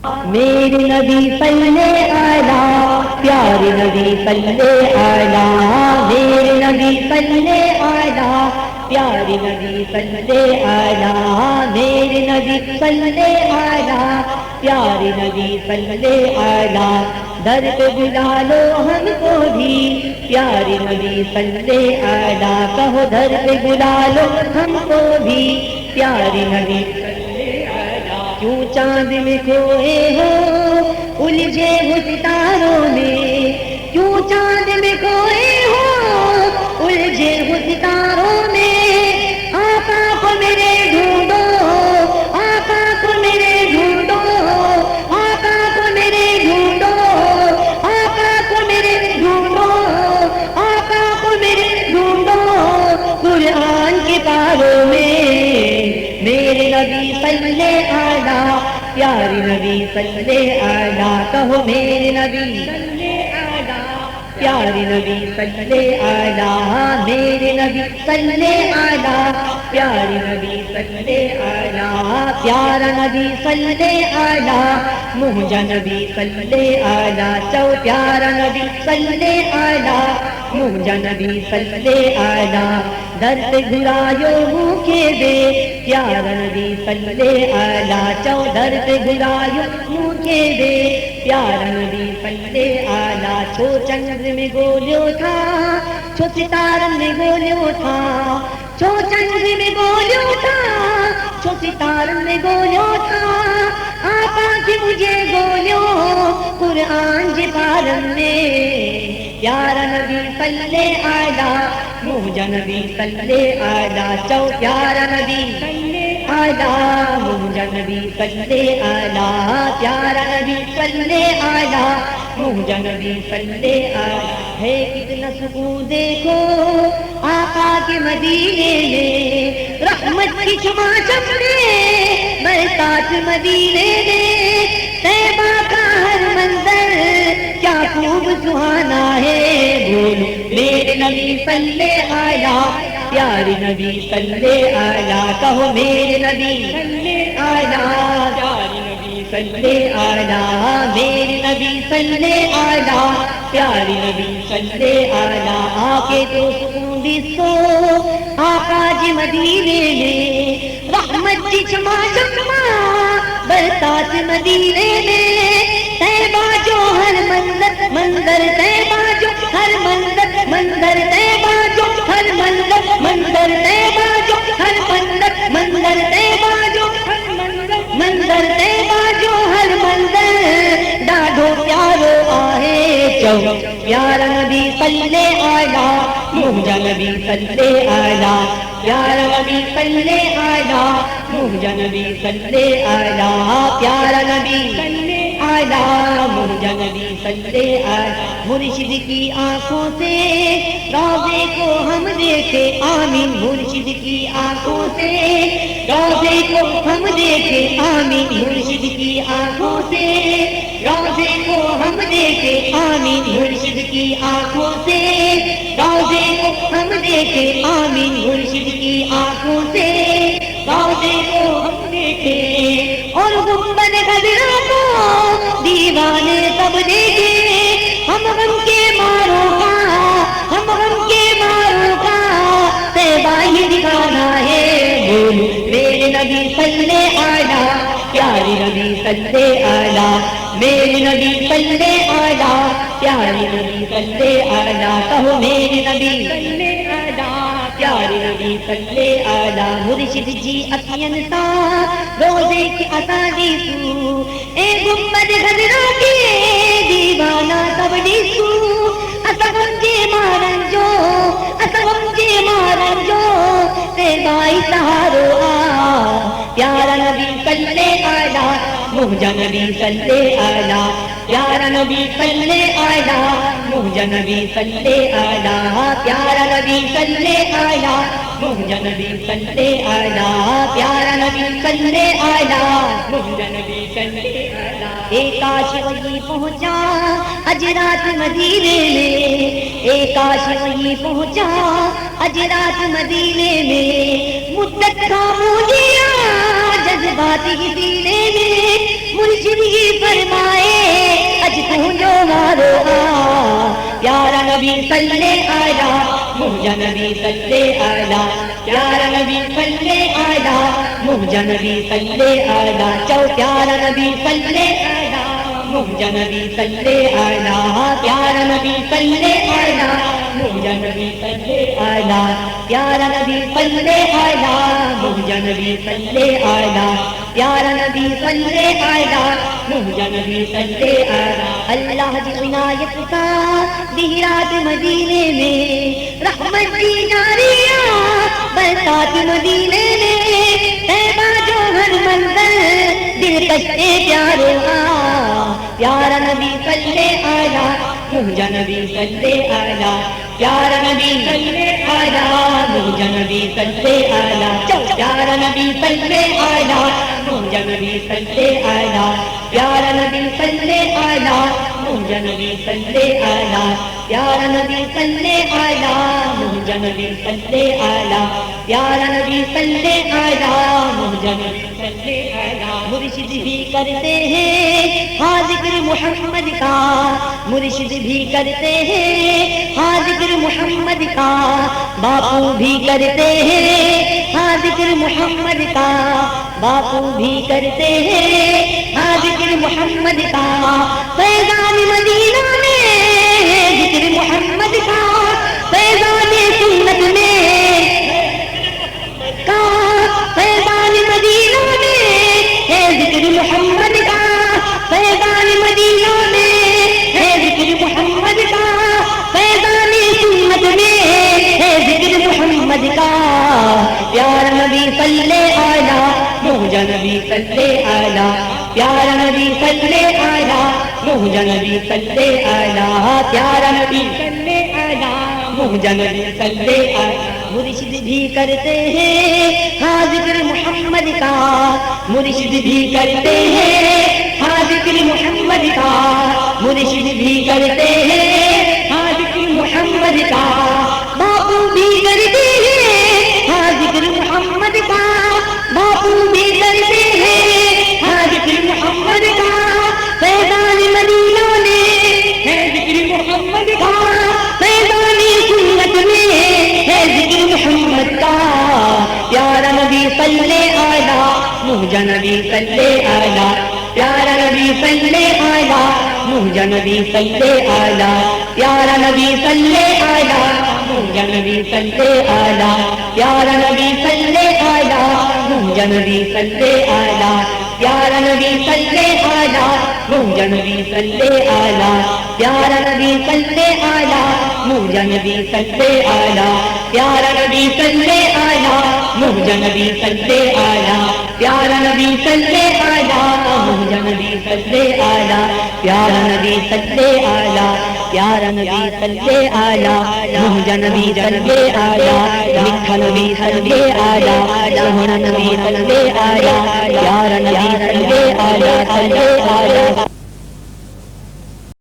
میرے نبی صلی اعلیٰ پیارے نبی صلی اعلیٰ میرے نبی صلی اعلیٰ پیارے نبی صلی اعلیٰ میرے نبی صلی اعلیٰ پیارے نبی صلی اعلیٰ در پہ بلا لو ہم کو بھی پیارے نبی صلی اعلیٰ کہو در پہ بلا لو ہم کو بھی پیارے نبی کیوں چاند میں کھوئے ہو الجھے ہو ستاروں میں کیوں چاند میں کھوئے ہو الجھے ہو ستاروں میں آقا کو میرے ڈھونڈو آقا کو میرے ڈھونڈو آقا کو میرے ڈھونڈو آقا کو میرے ڈھونڈو آقا کو میرے ڈھونڈو قرآن کے پاروں میں میرے نبی صلی اعلیٰ پیارے نبی صلی اعلیٰ کہو میرے نبی صلی اعلیٰ پیارے نبی صلی اعلیٰ میرے نبی صلی اعلیٰ پیارے نبی صلی اعلیٰ پیارا نبی صلی اعلیٰ مہجا نبی صلی اعلیٰ چو پیارا نبی صلی اعلیٰ مہجا نبی صلی اعلیٰ درد گھرایو بھوکے دے پیارا نبی صلی اعلیٰ چو درد گھرایو بھوکے دے پیارا نبی صلی اعلیٰ چھو چندر میں گولیو تھا چھو ستارن میں گولیو تھا چھو چندر میں گولیو تھا چھو ستارن میں گولیو تھا آقا کی مجھے گولیو قرآن جی پارن میں پیارا نبی صلی اعلیٰ مہجا نبی صلی اعلیٰ چو پیارا نبی صلی اعلیٰ مہجا نبی صلی اعلیٰ پیارا نبی صلی اعلیٰ مہجا نبی صلی اعلیٰ ہے کتنا سکون دیکھو آقا کے مدینے میں رحمت کی چماچم میں برسات مدینے میں طیبہ کا ہر منظر کیا خوب سہانا ہے بولو میرے نبی صلی اعلیٰ پیارے نبی صلی اعلیٰ کہو میرے نبی صلی اعلیٰ پیارے نبی صلی اعلیٰ میرے نبی صلی اعلیٰ پیارے نبی صلی اعلیٰ آ کے تو سکون بھی سو آقا جی مدینے میں رحمت کی چما چما برسات مدینے میں طیبہ جو ہر منظر طیبہ جو ہر منظر طیبہ جو ہر منظر طیبہ جو ہر منظر طیبہ جو ہر منظر طیبہ جو ہر منظر ڈاڈھو پیارو آہے چو پیارا نبی صلی اعلیٰ مہجا نبی صلی اعلیٰ پیارا نبی صلی اعلیٰ مہجا نبی صلی اعلیٰ پیارا نبی صلی اعلیٰ مہجا نبی صلی اعلیٰ مرشد کی آنکھوں سے روضے کو ہم دیکھے آمین مرشد کی آنکھوں سے روضے کو ہم دیکھے آمین مرشد کی آنکھوں سے روضے کو ہم دیکھے آمین مرشد کی آنکھوں سے روضے کو ہم دیکھے آمین مرشد کی آنکھوں سے روضے کو ہم دیکھے اور گنبد خضرا کو دیوانے سب دیکھے ہم غم کے ماروں کا ہم غم کے ماروں کا طیبہ ہی دکھانا ہے بولو میرے نبی صلی اعلیٰ پیارے نبی صلی اعلیٰ میرے نبی صلی اعلیٰ پیارے نبی صلی اعلیٰ کہو میرے نبی صلی اعلیٰ پیارے نبی صلی اعلیٰ مرشد جی اکین تا روزے کی اسادی سو اے گنبد خضرا کے دیوانہ سب ڈیسو اسغم جے مارن جو اسغم جے مارن جو تیبائی سہارو آ پیارا نبی صلی اعلیٰ مہجا نبی صلی اعلیٰ پیارا نبی صلی اعلیٰ مہجا نبی صلی اعلیٰ پیارا نبی صلی اعلیٰ مہجا نبی صلی اعلیٰ پیارا نبی صلی اعلیٰ مہجا نبی صلی اعلیٰ ایک کاش وہی پہنچا اج رات مدینے میں ایک کاش وہی پہنچا اج رات مدینے میں مدت خاموشیاں جذبات ہی سینے میں مرشد ہی فرمائے اج تو جو مارو پیارا نبی صلی آلہ مہجا نبی صلی آلہ پیارا نبی صلی آلہ مہجا نبی صلی آلہ چو پیارا نبی صلی آلہ مہجا نبی صلی آلہ پیارا نبی صلی آلہ مہجا نبی صلی آلہ پیارا نبی صلی آلہ مہجا نبی صلی آلہ پیارا نبی صلی آلہ مہجا نبی صلی آلہ اللہ کی عنایت کا دیرات مدینے میں رحمت کی ناریاں برسات مدینے میں طیبہ جو ہر منظر دل کشتے پیارے پیارا نبی صلی آلہ مہجا نبی صلی آلہ پیارا نبی صلی آلہ مہجا نبی صلی آلہ پیارا نبی صلی آلہ مہجا نبی صلی آلہ پیارا نبی صلی آلہ مہجا نبی صلی آلہ پیارا نبی صلی آلہ مہجا نبی صلی آلہ پیارا نبی صلی آلہ مہجا نبی صلی آلہ مرشد بھی کرتے ہیں ہاں ذکر محمد کا مرشد بھی کرتے ہیں ہاں ذکر محمد کا باپو بھی کرتے ہیں ہاں ذکر محمد کا باپو بھی کرتے ہیں ہاں ذکر محمد کا فیضان مدینہ میں ذکر محمد کا فیضان سنت میں کا فیضان مدینہ میں ہے ذکر محمد کا فیضان مدینہ میں ہے ذکر محمد کا فیضان سنت میں ہے ذکر محمد کا پیارا نبی صلی آلہ مہجا نبی صلی آلہ پیارا نبی صلی آلہ مہجا نبی صلی آلہ پیارا نبی صلی آلہ مہجا نبی صلی آلہ مرشد بھی کرتے ہیں ہاں ذکر محمد کا مرشد بھی کرتے ہیں ہاں ذکر محمد کا مرشد بھی کرتے ہیں ہاں ذکر محمد کا باپو بھی کرتے ہیں ہاں ذکر محمد کا باپو بھی کرتے ہیں ہاں ذکر محمد کا فیضان مدینہ میں ہے ذکر محمد کا فیضان سنت میں ہے ذکر محمد کا پیارا نبی صلی آلہ مہجا نبی صلی آلہ پیارا نبی صلی آلہ مہجا نبی صلی آلہ پیارا نبی صلی آلہ مہجا نبی صلی آلہ پیارا نبی صلی آلہ مہجا نبی صلی آلہ پیارا نبی صلی آلہ مہجا نبی صلی آلہ پیارا نبی صلی آلہ مہجا نبی صلی آلہ پیارا نبی صلی آلہ مہجا نبی صلی آلہ پیارا نبی صلی آلہ مہجا نبی صلی آلہ پیارا نبی صلی آلہ پیارا نبی صلی آلہ مہجا نبی صلی آلہ میٹھا نبی صلی آلہ سوہنا نبی صلی آلہ پیارا نبی صلی آلہ صلی